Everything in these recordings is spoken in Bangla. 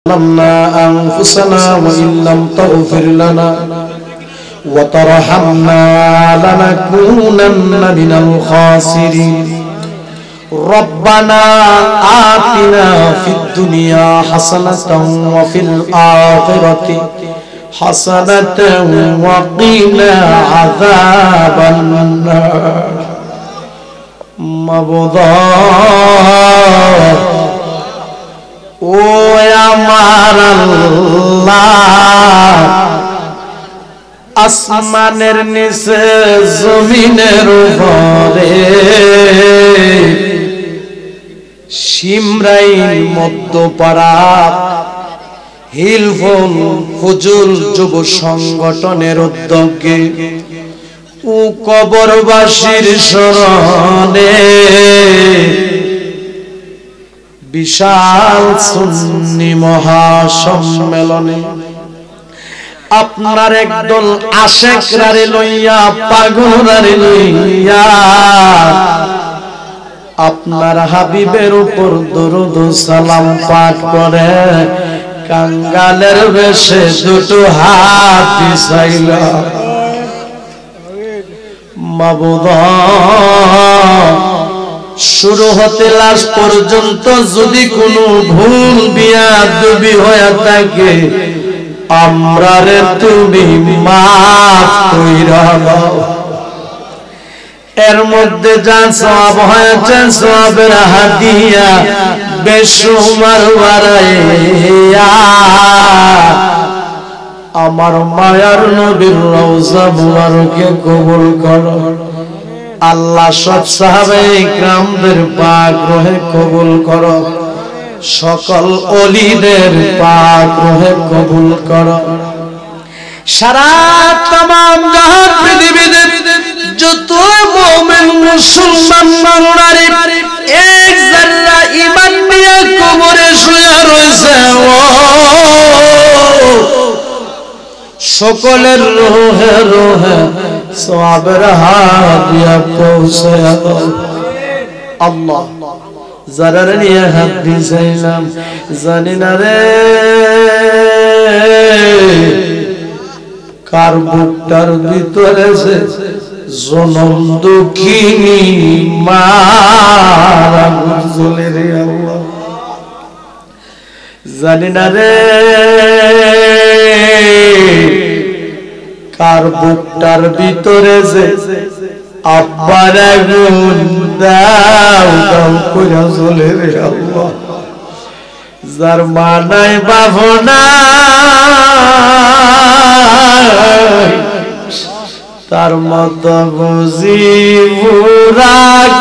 ظلمنا أنفسنا وإن لم تغفر لنا وترحمنا لنكونن من الخاسرين ربنا آتنا في الدنيا حسنة وفي الآخرة حسنة وقنا عذاب النار مبضى ও আমার আল্লাহ আসমানের নিচে জমিনের উপরে সিমরাইল মধ্যপাড়া হিলফুল ফুজুল যুব সংগঠনের উদ্যোগে ও কবরবাসীর স্মরণে বিশাল সুন্নি মহাসম্মেলনে আপনার একদল আশেকরারে লইয়া পাগলারে লইয়া আপনার হাবিবের উপর দরুদ ও সালাম পাঠ করে কাঙ্গালের বেশে দুটো হাত বিছাইলা মাবুদ শুরু হতে লাশ পর্যন্ত যদি কোনো ভুল বিয়াদবি হয়ে থাকে আমরারে তুমি মাফ কইরা দাও এর মধ্যে যা সওয়াব হয়েছে সওয়াবের হাদিয়া বেশুমার বাড়াইয়া আমার মায়ার নবীর রওজা মুবারকে কবুল করো আল্লাহ সব সাহাবায়ে কিরামদের পাক রহে কবুল করো সকল ওলিদের পাক রহে কবুল করো সারা तमाम জাহান পৃথিবীতে যত মুমিন মুসলমান নারী এক জাররা ঈমান নিয়ে কবরে শুয়ে রয়েছে সকলের রোহে রোহে সওয়াবের হাদিয়া পৌঁছে দাও আল্লাহ যারা নিয়ে হাত দিয়েছিলাম জানি না রে কার বুকটার ভিতরে জনম দুঃখিনী মারা গুজলে রে আল্লাহ জানি না রে কার বুকটার ভিতরে যে আব্বার আগুন দাও দাও কইরা জ্বলে রে আল্লাহ যার মা নাই বাপ নাই তার মত বুঝি বুড়া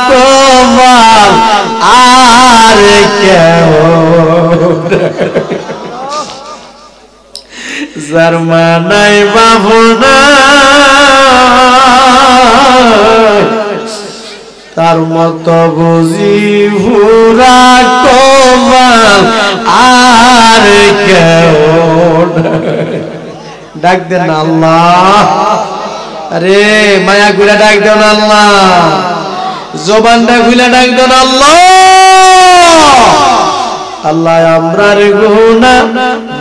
কমাল আর কেউ যার মা নাই বাপ নাই তার মত বুঝি বুড়া কমাল আর কেউ ডাক দেন আল্লাহ আরে মায়া গুলা ডাক দেন আল্লাহ জবানটা খুলে ডাক দেন আল্লাহ আল্লাহ আমরার গুনাহ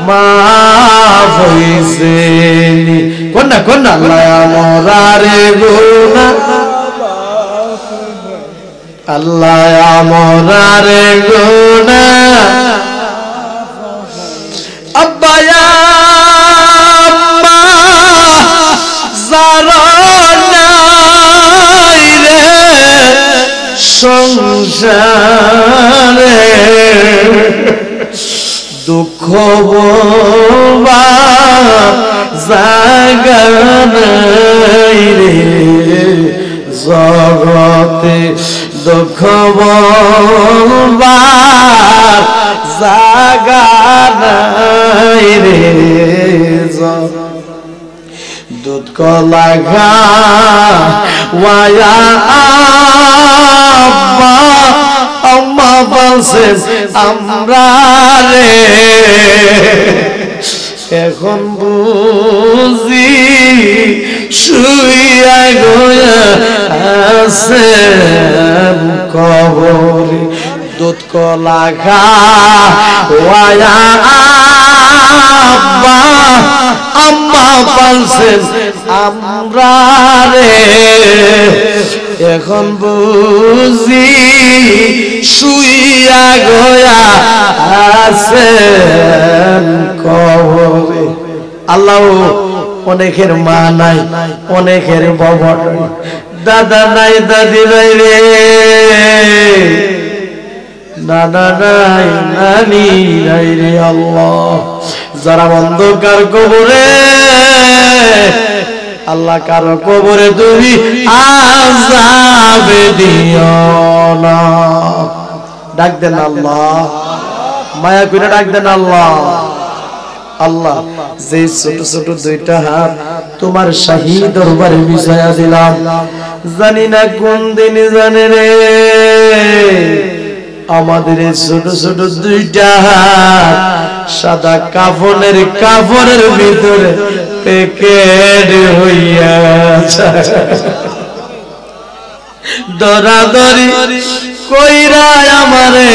মাফ হইছে কোন না আল্লাহ আমরার গুনাহ আল্লাহ আমরার গুনাহ আব্বা ইয়া আম্মা যারা নাই রে সংসারে দুঃখ বলবা জায়গা নাই রে জগতে দুঃখ বলবা জায়গা নাই রে দুধ কলাঘা ওয়া আব্বা আম্মা বলছেন আমরা রে এখন বুঝি শুইয়া গোয়া আছে কবরে দুধ কলাঘা ওয়া পালছেন আমরা রে এখন বুঝি শুইয়া গয়া আছেন কবরে। আল্লাহ অনেকের মা নাই, অনেকের বাবা নাই, দাদা নাই, দাদি নাই রে, নানা নাই, নানি নাই রে আল্লাহ। যারা অন্ধকার কবরে আল্লাহ কারো কবরে তুমি আযাব দিও না। ডাক দেন আল্লাহ, মায়া করে ডাক দেন আল্লাহ। আল্লাহ যে ছোট ছোট দুইটা হাত তোমার শাহী দরবারে বিছায়া দিলাম, জানি না কোন দিন জানে রে আমাদের ছোট ছোট দুইটা হাত সাদা কাফনের ভিতরে প্যাকেট হইয়া দরাদরি কইরা আমারে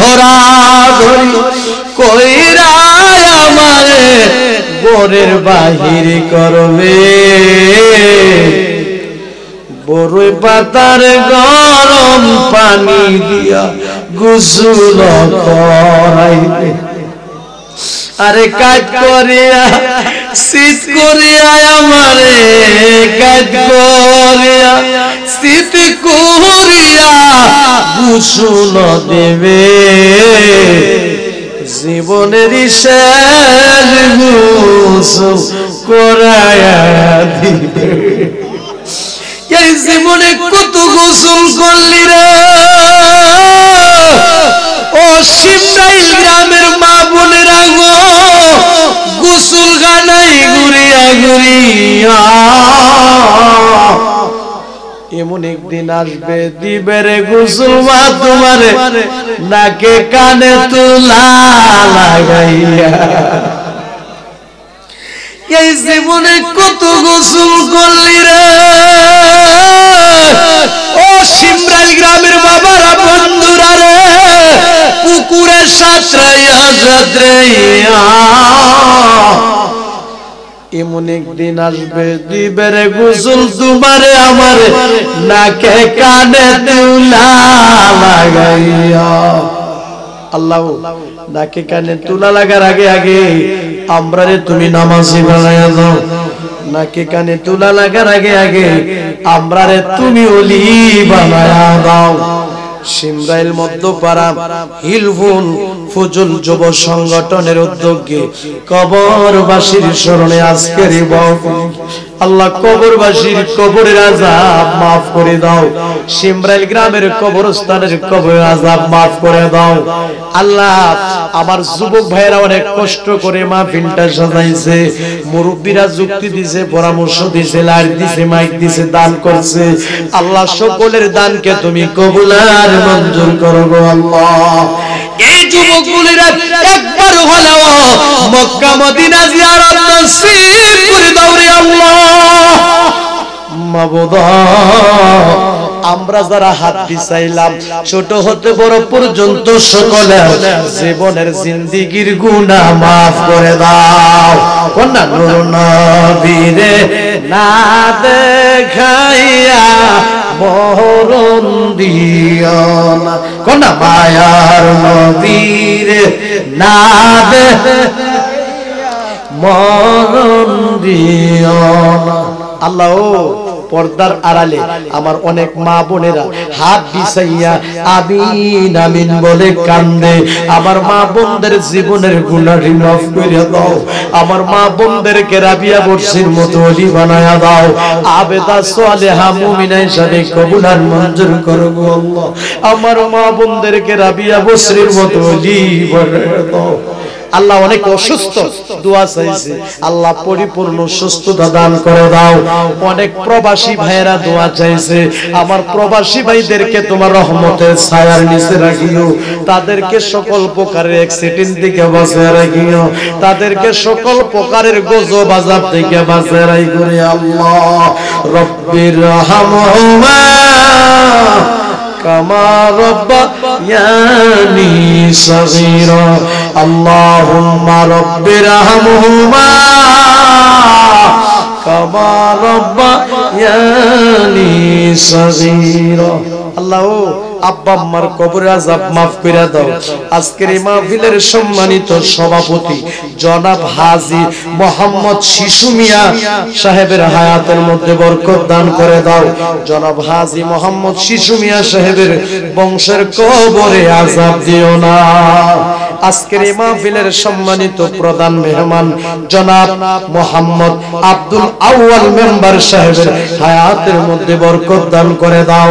ধরাধরি কইরা আমারে ঘরের বাহির করবে, বড়ই পাতার গরম পানি দিয়া গোসল করাইবে। আরে কাজ করিয়া শীত করিয়া আমারে কাজ করিয়া শীত করিয়া গোসল দেবে, জীবনের শেষ গোসল করাইয়া দিবে। এই জীবনে কত গোসল করলি রে ও শিবরাইল গ্রামের মা বোনেরা গো, গোসল গানাই ঘুরিয়া ঘুরিয়া এমন একদিন আসবে দিবে রে গোসল মা তোমারে নাকে কানে তুলা লাগাইয়া। এই জীবনে কত গোসল করলি রে ও শিমরাইল গ্রামের বাবারা বন্ধুরা রে, পুকুরে সাঁতরাইয়া সাঁতরাইয়া এমন একদিন আসবে দিবে রে গোসল তোমারে আমারে নাকে কানে তুলা লাগাইয়া। আল্লাহ নাকে কানে তুলা লাগার আগে আগে আমরা রে তুমি নামাজি বানায়া দাও, নাকে কানে তুলা লাগার আগে আগে আমরা রে তুমি ওলি বানায়া দাও। শিমরাইল মধ্যপাড়া হিলফুল ফজল যুব সংগঠনের উদ্যোগে কবরবাসীর স্মরণে আজকের এই মাহফিল আল্লাহ কবরবাসীর কবরের আযাব maaf করে দাও, শিমরাইল গ্রামের কবরস্থানের কবরের আযাব maaf করে দাও। আল্লাহ আমার যুবক ভাইরা অনেক কষ্ট করে মাহফিলটা সাজাইছে, মুরব্বিরা যুক্তি দিয়েছে, পরামর্শ দিয়েছে, লাইট দিয়েছে, মাইক দিয়েছে, দান করছে। আল্লাহ সকলের দানকে তুমি কবুল আর মঞ্জুর করো গো আল্লাহ। এই যুবকগুলিরা একবার হলেও মক্কা মদিনা জিয়ারত নসিব করে দাও রে আল্লাহ। মাবুদ আমরা যারা হাত বিছাইলাম ছোট হতে বড় পর্যন্ত সকলের জীবনের জিন্দেগীর গুনাহ maaf করে দাও। কোনা নূর নবীরে না দেখাইয়া মরণ দিও না, কোনা মায়ার নবীরে না দেখাইয়া মরণ দিও না। আল্লাহ পর্দার আড়ালে আমার অনেক মা বোনেরা হাত বিছাইয়া আমিন আমিন বলে কান্দে। আমার মা বোনদের জীবনের গুনাহ মাফ করে দাও, আমার মা বোনদেরকে রাবিয়া বর্ষির মতো ওলি বানায়া দাও, আবেদা সালেহা মুমিনা হিসেবে কবুল আর মঞ্জুর করো গো আল্লাহ। আমার মা বোনদেরকে রাবিয়া বর্ষির মতো ওলি বানায়া দাও। আল্লাহ অনেক অসুস্থ দোয়া চাইছে, আল্লাহ পরিপূর্ণ সুস্থতা দান করে দাও। অনেক প্রবাসী ভাইয়েরা দোয়া চাইছে, আমার প্রবাসী ভাইদেরকে তোমার রহমতের ছায়ার নিচে রাখিও, তাদেরকে সকল প্রকারের অ্যাক্সিডেন্ট থেকে বাঁচিয়ে রাখিও, তাদেরকে সকল প্রকারের গজব আযাব থেকে বাঁচিয়ে রাখিও রে আল্লাহ। রব্বির রহমহুমা কামা রাব্বায়ানি সগীরা। আল্লাহুম্মা রাব্বিরহামহুমা কামা রাব্বায়ানি সগীরা। আল্লাহ আব্বা আম্মার কবরের আযাব মাফ করে দাও। আজকের এই মাহফিলের সম্মানিত সভাপতি জনাব হাজী মোহাম্মদ শিশু মিয়া সাহেবের হায়াতের মধ্যে বরকত দান করে দাও। জনাব হাজী মোহাম্মদ শিশু মিয়া সাহেবের বংশের কবরে আযাব দিও না। আজকের এই মাহফিলের সম্মানিত প্রধান মেহমান জনাব মোহাম্মদ আব্দুল আউয়াল মেম্বার সাহেবের হায়াতের মধ্যে বরকত দান করে দাও।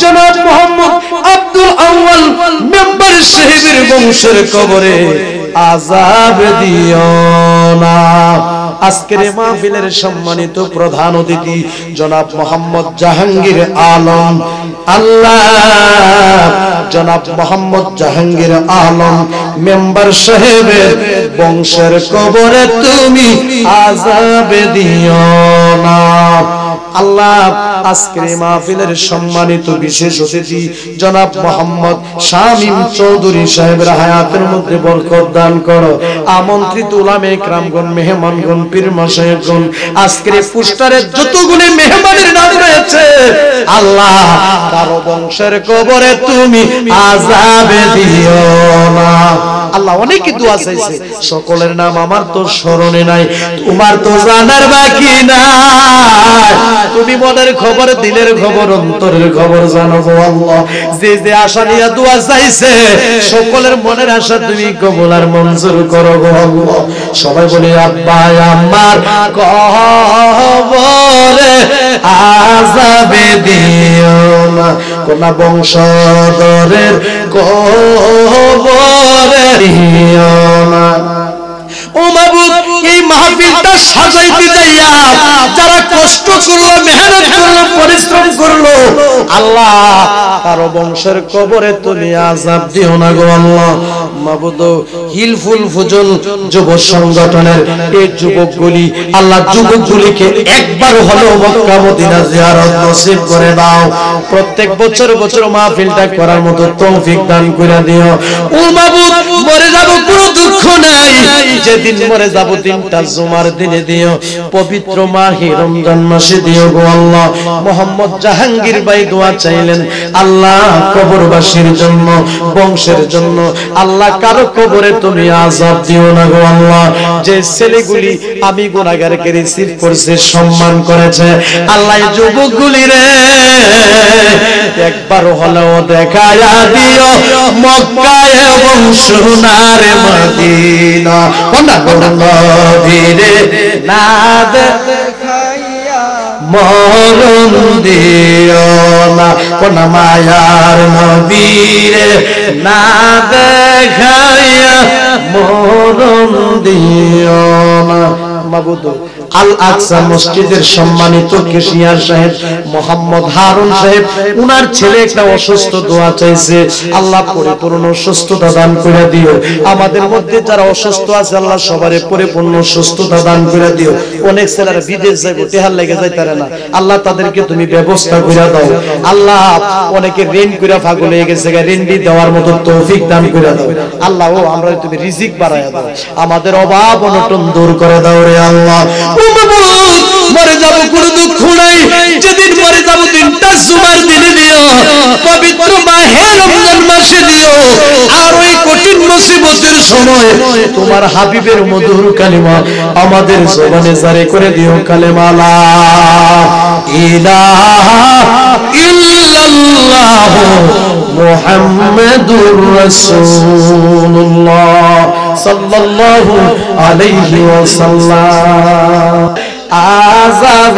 জনাব মোহাম্মদ আব্দুল আউয়াল মেম্বার সাহেবের বংশের কবরে আযাব দিও না। আজকের এই মাহফিলের সম্মানিত প্রধান অতিথি জনাব মোহাম্মদ জাহাঙ্গীর আলম, আল্লাহ জনাব মোহাম্মদ জাহাঙ্গীর আলম মেম্বার সাহেবের বংশের কবরে তুমি আযাব দিও না। আল্লাহ আজকের এই মাহফিলের সম্মানিত বিশেষ অতিথি জনাব মোহাম্মদ শামীম চৌধুরী সাহেবের হায়াতের মধ্যে বরকত দান করো। আমন্ত্রিত উলামায়ে কেরামগণ, মেহমানগণ, পীর মাশায়েখগণ, আজকের এই পোস্টারে যতগুলো মেহমানের নাম রয়েছে আল্লাহ কারো বংশের কবরে তুমি আযাব দিও না। আল্লাহ অনেকে দোয়া চাইছে, সকলের নাম আমার তো স্মরণে নাই, তোমার তো জানার বাকি নাই। তুমি মনের খবর, দিলের খবর, অন্তরের খবর জানো গো আল্লাহ। যে যে আশা নিয়ে দোয়া চাইছে সকলের মনের আশা তুমি কবুল আর মঞ্জুর করো গো আল্লাহ। সবাই বলি আব্বা আমার কবরে আযাব দিও না, কোন বংশধরের কবরে দিও না। ও মাবুদ, এই মাহফিলটা সাজাইতে যাইয়া যারা কষ্ট করলো, মেহনত করলো, পরিশ্রম করলো আল্লাহ কারো বংশের কবরে তুমি আযাব দিও না গো আল্লাহ। মাবুদ হিলফুল ফুজুল যুব সংগঠনের এই যুবকগুলি আল্লাহ যুবকগুলিকে একবার হলেও মক্কা মদিনা জিয়ারত নসিব করে দাও। প্রত্যেক বছর বছর মাহফিলটা করার মতো তৌফিক দান করে দিও। ও মাবুদ, মরে যাব কোনো দুঃখ নাই, যেদিন মরে যাব দিনটা জুমার দিনে দিও, পবিত্র মাহে রমজান মাসে দিও গো আল্লাহ। মোহাম্মদ জাহাঙ্গীর ভাই দোয়া চাইলেন আল্লাহ কবরবাসীর জন্য, বংশের জন্য আল্লাহ কারো কবরে তুমি আযাব দিও না গো আল্লাহ। যে ছেলেগুলি আমি গুনাহগারকে রিসিভ করছে, সম্মান করেছে আল্লাহ, যুবকগুলি রে একবার হলেও দেখায়া দিও মক্কা এবং সোনার মদিনা। কোনা নবীরে না দেখাইয়া মরণ দিও না, কোন মায়ার নবীরে না দেখাইয়া মরণ দিও না। মাবুদ আল আকসা মসজিদের সম্মানিত কেশিয়ার সাহেব মোহাম্মদ হারুন সাহেব, উনার ছেলে একটা অসুস্থ, দোয়া চাইছে আল্লাহ পরিপূর্ণ সুস্থতা দান করে দিও। আমাদের মধ্যে যারা অসুস্থ আছে আল্লাহ সবারে পরিপূর্ণ সুস্থতা দান করে দিও। অনেক ছেলেরা বিদেশ যাইবো, টেহার লেগে যাইতারে না, আল্লাহ তাদেরকে তুমি ব্যবস্থা করে দাও। আল্লাহ অনেকে ঋণ করে পাগল হয়ে গেছে, ঋণ দেওয়ার মতো তৌফিক দান করে দাও আল্লাহ। ও আমরা তুমি রিজিক বাড়ায়া দাও, আমাদের অভাব অনটন দূর করে দাও রে আল্লাহ। মরে যাব কোনো দুঃখ নাই, যেদিন মরে যাব দিনটা জুমার দিনে দিও, পবিত্র মাহে রমজান মাসে দিও। আর ওই কঠিন মুসিবতের সময় তোমার হাবিবের মধুর কালিমা আমাদের জবানে জারি করে দিও, কালেমা লা ইলাহা ইল্লাল্লাহ মুহাম্মাদুর রাসূলুল্লাহ সাল্লাল্লাহু আলাইহি ওয়াসাল্লাম। আযাব